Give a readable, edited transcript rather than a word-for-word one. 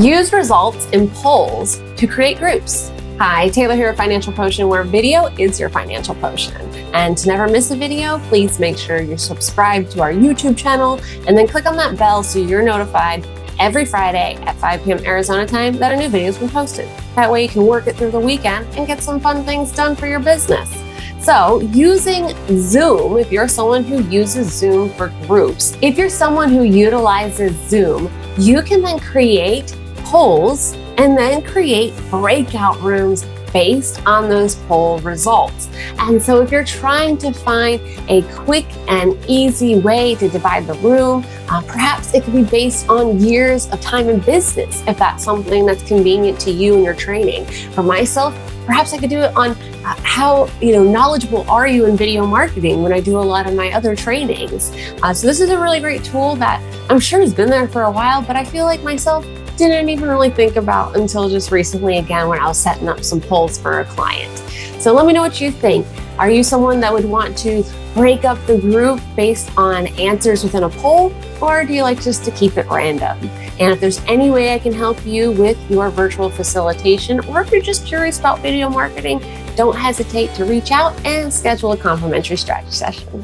Use results in polls to create groups. Hi, Taylor here at Financial Potion, where video is your financial potion. And to never miss a video, please make sure you're subscribed to our YouTube channel and then click on that bell so you're notified every Friday at 5 p.m. Arizona time that a new video has been posted. That way you can work it through the weekend and get some fun things done for your business. So using Zoom, if you're someone who uses Zoom for groups, if you're someone who utilizes Zoom, you can then create polls and then create breakout rooms based on those poll results. And so if you're trying to find a quick and easy way to divide the room, perhaps it could be based on years of time in business, if that's something that's convenient to you and your training. For myself, perhaps I could do it on how knowledgeable are you in video marketing when I do a lot of my other trainings. So this is a really great tool that I'm sure has been there for a while, but I feel like myself didn't even really think about until just recently, again, when I was setting up some polls for a client. So let me know what you think. Are you someone that would want to break up the group based on answers within a poll, or do you like just to keep it random? And if there's any way I can help you with your virtual facilitation, or if you're just curious about video marketing, don't hesitate to reach out and schedule a complimentary strategy session.